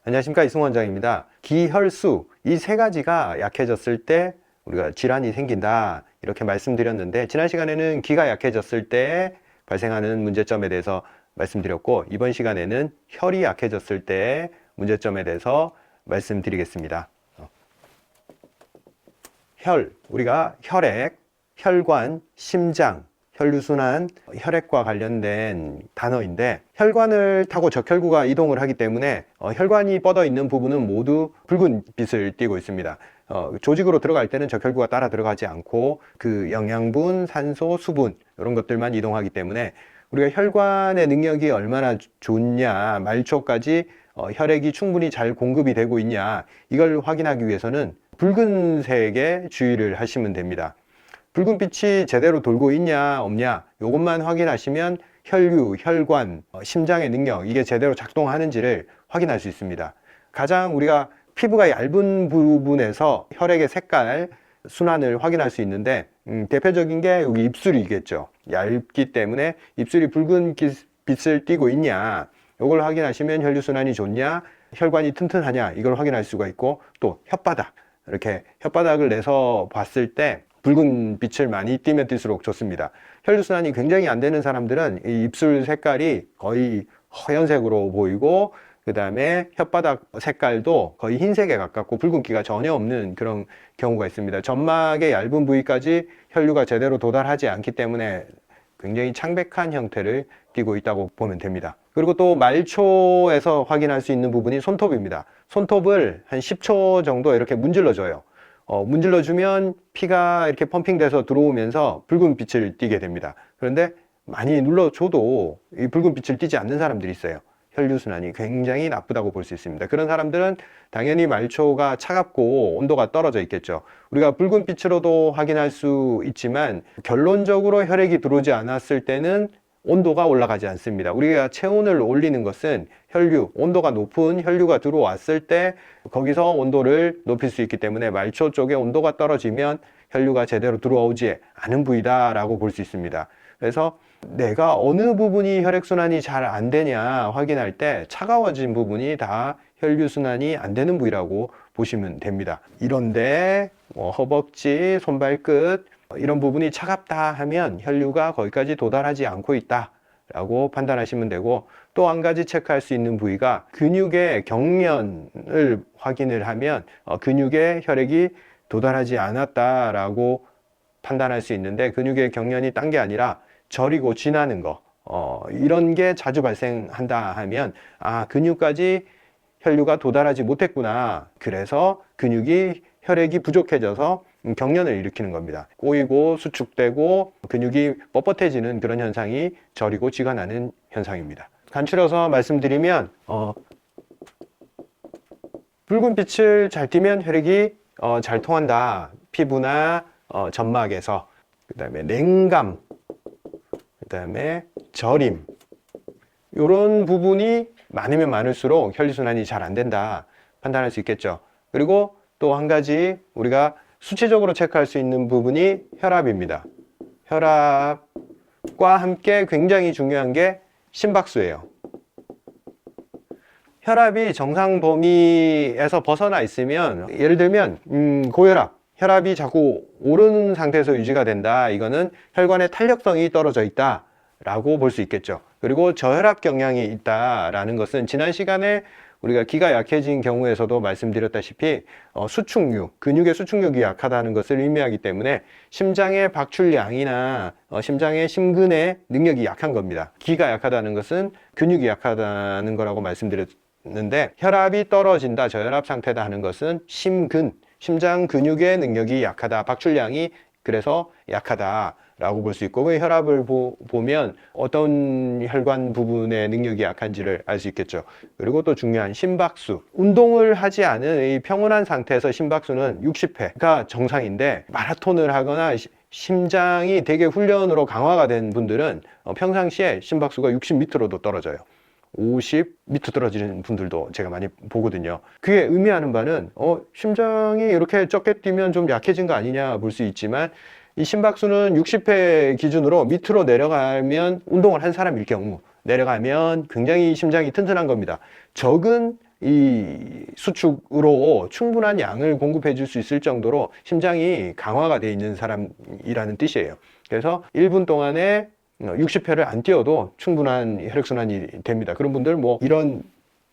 안녕하십니까, 이승원 원장입니다. 기혈수, 이 세 가지가 약해졌을 때 우리가 질환이 생긴다 이렇게 말씀드렸는데, 지난 시간에는 기가 약해졌을 때 발생하는 문제점에 대해서 말씀드렸고, 이번 시간에는 혈이 약해졌을 때 문제점에 대해서 말씀드리겠습니다. 혈, 우리가 혈액, 혈관, 심장, 혈류순환, 혈액과 관련된 단어인데, 혈관을 타고 적혈구가 이동을 하기 때문에 혈관이 뻗어 있는 부분은 모두 붉은 빛을 띠고 있습니다. 조직으로 들어갈 때는 적혈구가 따라 들어가지 않고 그 영양분, 산소, 수분 이런 것들만 이동하기 때문에 우리가 혈관의 능력이 얼마나 좋냐, 말초까지 혈액이 충분히 잘 공급이 되고 있냐, 이걸 확인하기 위해서는 붉은색에 주의를 하시면 됩니다. 붉은 빛이 제대로 돌고 있냐 없냐, 이것만 확인하시면 혈류, 혈관, 심장의 능력, 이게 제대로 작동하는지를 확인할 수 있습니다. 가장 우리가 피부가 얇은 부분에서 혈액의 색깔, 순환을 확인할 수 있는데, 대표적인 게 여기 입술이겠죠. 얇기 때문에 입술이 붉은 빛을 띠고 있냐, 이걸 확인하시면 혈류순환이 좋냐, 혈관이 튼튼하냐, 이걸 확인할 수가 있고, 또 혓바닥, 이렇게 혓바닥을 내서 봤을 때 붉은 빛을 많이 띠면 띠수록 좋습니다. 혈류순환이 굉장히 안 되는 사람들은 이 입술 색깔이 거의 허연색으로 보이고, 그 다음에 혓바닥 색깔도 거의 흰색에 가깝고 붉은기가 전혀 없는 그런 경우가 있습니다. 점막의 얇은 부위까지 혈류가 제대로 도달하지 않기 때문에 굉장히 창백한 형태를 띠고 있다고 보면 됩니다. 그리고 또 말초에서 확인할 수 있는 부분이 손톱입니다. 손톱을 한 10초 정도 이렇게 문질러줘요. 문질러주면 피가 이렇게 펌핑돼서 들어오면서 붉은 빛을 띠게 됩니다. 그런데 많이 눌러줘도 이 붉은 빛을 띠지 않는 사람들이 있어요. 혈류순환이 굉장히 나쁘다고 볼 수 있습니다. 그런 사람들은 당연히 말초가 차갑고 온도가 떨어져 있겠죠. 우리가 붉은 빛으로도 확인할 수 있지만, 결론적으로 혈액이 들어오지 않았을 때는 온도가 올라가지 않습니다. 우리가 체온을 올리는 것은 혈류, 온도가 높은 혈류가 들어왔을 때 거기서 온도를 높일 수 있기 때문에, 말초 쪽에 온도가 떨어지면 혈류가 제대로 들어오지 않은 부위다라고 볼 수 있습니다. 그래서 내가 어느 부분이 혈액순환이 잘 안 되냐 확인할 때 차가워진 부분이 다 혈류순환이 안 되는 부위라고 보시면 됩니다. 이런데 허벅지, 손발끝 이런 부분이 차갑다 하면 혈류가 거기까지 도달하지 않고 있다 라고 판단하시면 되고, 또 한 가지 체크할 수 있는 부위가 근육의 경련을 확인을 하면 근육에 혈액이 도달하지 않았다라고 판단할 수 있는데, 근육의 경련이 딴 게 아니라 저리고 지나는 거, 이런 게 자주 발생한다 하면 근육까지 혈류가 도달하지 못했구나, 그래서 근육이 혈액이 부족해져서 경련을 일으키는 겁니다. 꼬이고 수축되고 근육이 뻣뻣해지는 그런 현상이 저리고 쥐가 나는 현상입니다. 간추려서 말씀드리면, 붉은 빛을 잘 띠면 혈액이 잘 통한다. 피부나 점막에서. 그 다음에 냉감, 그 다음에 저림, 이런 부분이 많으면 많을수록 혈류순환이 잘 안 된다 판단할 수 있겠죠. 그리고 또 한 가지 우리가 수치적으로 체크할 수 있는 부분이 혈압입니다. 혈압과 함께 굉장히 중요한 게 심박수예요. 혈압이 정상 범위에서 벗어나 있으면, 예를 들면 고혈압, 혈압이 자꾸 오르는 상태에서 유지가 된다, 이거는 혈관의 탄력성이 떨어져 있다 라고 볼 수 있겠죠. 그리고 저혈압 경향이 있다라는 것은 지난 시간에 우리가 기가 약해진 경우에서도 말씀드렸다시피 수축류, 근육의 수축력이 약하다는 것을 의미하기 때문에 심장의 박출량이나 심장의 심근의 능력이 약한 겁니다. 기가 약하다는 것은 근육이 약하다는 거라고 말씀드렸는데, 혈압이 떨어진다, 저혈압 상태다 하는 것은 심근, 심장 근육의 능력이 약하다, 박출량이 그래서 약하다 라고 볼 수 있고, 그 혈압을 보면 어떤 혈관 부분의 능력이 약한지를 알 수 있겠죠. 그리고 또 중요한 심박수, 운동을 하지 않은 이 평온한 상태에서 심박수는 60회가 정상인데, 마라톤을 하거나 심장이 되게 훈련으로 강화가 된 분들은 평상시에 심박수가 60 밑으로도 떨어져요. 50 밑으로 떨어지는 분들도 제가 많이 보거든요. 그게 의미하는 바는 심장이 이렇게 적게 뛰면 좀 약해진 거 아니냐 볼 수 있지만, 이 심박수는 60회 기준으로 밑으로 내려가면, 운동을 한 사람일 경우 내려가면 굉장히 심장이 튼튼한 겁니다. 적은 이 수축으로 충분한 양을 공급해 줄 수 있을 정도로 심장이 강화가 되어 있는 사람이라는 뜻이에요. 그래서 1분 동안에 60회를 안 뛰어도 충분한 혈액순환이 됩니다. 그런 분들 뭐 이런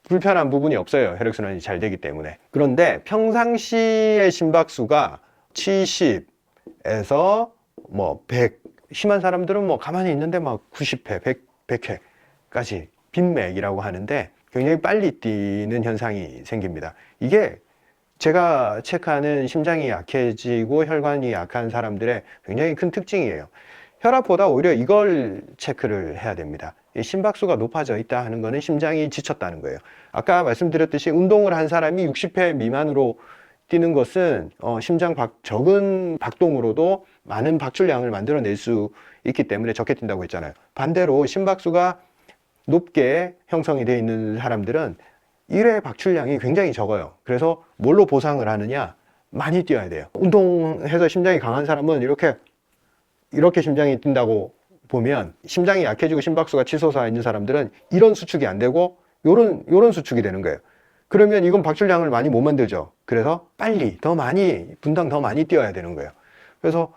불편한 부분이 없어요. 혈액순환이 잘 되기 때문에. 그런데 평상시의 심박수가 70에서 뭐 100, 심한 사람들은 뭐 가만히 있는데 막 90회, 100회까지 빈맥이라고 하는데 굉장히 빨리 뛰는 현상이 생깁니다. 이게 제가 체크하는 심장이 약해지고 혈관이 약한 사람들의 굉장히 큰 특징이에요. 혈압보다 오히려 이걸 체크를 해야 됩니다. 심박수가 높아져 있다 하는 거는 심장이 지쳤다는 거예요. 아까 말씀드렸듯이 운동을 한 사람이 60회 미만으로 뛰는 것은 심장 적은 박동으로도 많은 박출량을 만들어낼 수 있기 때문에 적게 뛴다고 했잖아요. 반대로 심박수가 높게 형성이 되어 있는 사람들은 1회 박출량이 굉장히 적어요. 그래서 뭘로 보상을 하느냐? 많이 뛰어야 돼요. 운동해서 심장이 강한 사람은 이렇게 심장이 뛴다고 보면, 심장이 약해지고 심박수가 치솟아 있는 사람들은 이런 수축이 안 되고 요런 수축이 되는 거예요. 그러면 이건 박출량을 많이 못 만들죠. 그래서 빨리 더 많이, 분당 더 많이 뛰어야 되는 거예요. 그래서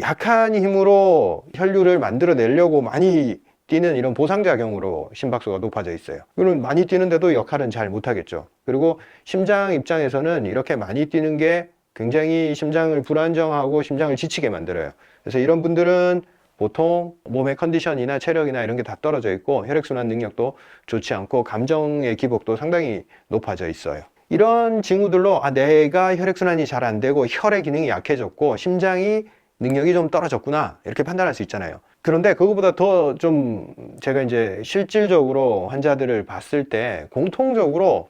약한 힘으로 혈류를 만들어내려고 많이 뛰는 이런 보상작용으로 심박수가 높아져 있어요. 그럼 많이 뛰는데도 역할은 잘 못하겠죠. 그리고 심장 입장에서는 이렇게 많이 뛰는 게 굉장히 심장을 불안정하고 심장을 지치게 만들어요. 그래서 이런 분들은 보통 몸의 컨디션이나 체력이나 이런 게 다 떨어져 있고 혈액순환 능력도 좋지 않고 감정의 기복도 상당히 높아져 있어요. 이런 징후들로 내가 혈액순환이 잘 안 되고 혈의 기능이 약해졌고 심장이 능력이 좀 떨어졌구나, 이렇게 판단할 수 있잖아요. 그런데 그거보다 더 좀 제가 이제 실질적으로 환자들을 봤을 때 공통적으로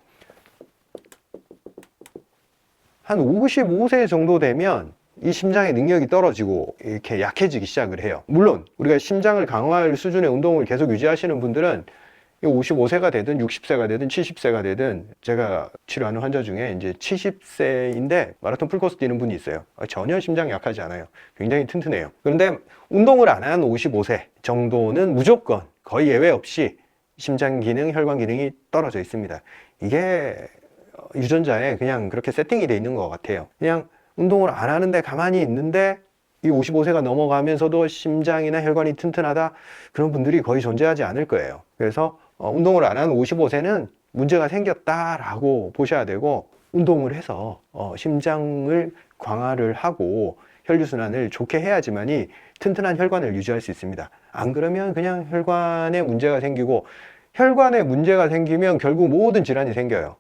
한 55세 정도 되면 이 심장의 능력이 떨어지고 이렇게 약해지기 시작을 해요. 물론 우리가 심장을 강화할 수준의 운동을 계속 유지하시는 분들은 55세가 되든 60세가 되든 70세가 되든, 제가 치료하는 환자 중에 이제 70세인데 마라톤 풀코스 뛰는 분이 있어요. 전혀 심장이 약하지 않아요. 굉장히 튼튼해요. 그런데 운동을 안 한 55세 정도는 무조건 거의 예외 없이 심장 기능, 혈관 기능이 떨어져 있습니다. 이게 유전자에 그냥 그렇게 세팅이 돼 있는 것 같아요. 그냥 운동을 안 하는데 가만히 있는데 이 55세가 넘어가면서도 심장이나 혈관이 튼튼하다, 그런 분들이 거의 존재하지 않을 거예요. 그래서 운동을 안 하는 55세는 문제가 생겼다라고 보셔야 되고, 운동을 해서 심장을 강화를 하고 혈류순환을 좋게 해야지만이 튼튼한 혈관을 유지할 수 있습니다. 안 그러면 그냥 혈관에 문제가 생기고, 혈관에 문제가 생기면 결국 모든 질환이 생겨요.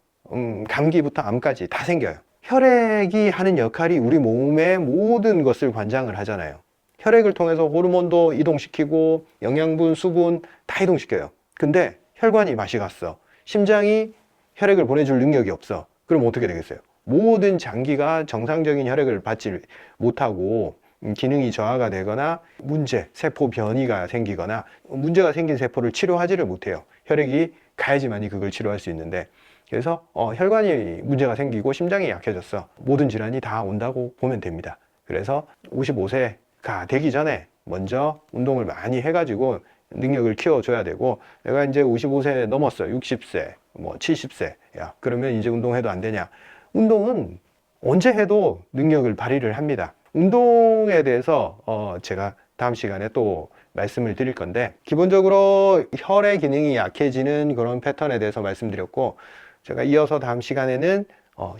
감기부터 암까지 다 생겨요. 혈액이 하는 역할이 우리 몸의 모든 것을 관장을 하잖아요. 혈액을 통해서 호르몬도 이동시키고 영양분, 수분 다 이동시켜요. 근데 혈관이 맛이 갔어. 심장이 혈액을 보내줄 능력이 없어. 그럼 어떻게 되겠어요? 모든 장기가 정상적인 혈액을 받지 못하고 기능이 저하가 되거나 세포 변이가 생기거나 문제가 생긴 세포를 치료하지를 못해요. 혈액이 가야지만이 그걸 치료할 수 있는데, 그래서 혈관이 문제가 생기고 심장이 약해졌어. 모든 질환이 다 온다고 보면 됩니다. 그래서 55세가 되기 전에 먼저 운동을 많이 해가지고 능력을 키워줘야 되고, 내가 이제 55세 넘었어. 60세, 뭐 70세. 야, 그러면 이제 운동해도 안 되냐? 운동은 언제 해도 능력을 발휘를 합니다. 운동에 대해서 제가 다음 시간에 또 말씀을 드릴 건데, 기본적으로 혈의 기능이 약해지는 그런 패턴에 대해서 말씀드렸고, 제가 이어서 다음 시간에는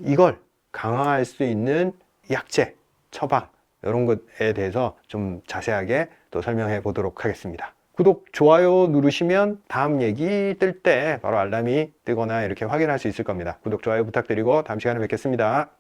이걸 강화할 수 있는 약제, 처방, 이런 것에 대해서 좀 자세하게 또 설명해 보도록 하겠습니다. 구독, 좋아요 누르시면 다음 얘기 뜰 때 바로 알람이 뜨거나 이렇게 확인할 수 있을 겁니다. 구독, 좋아요 부탁드리고 다음 시간에 뵙겠습니다.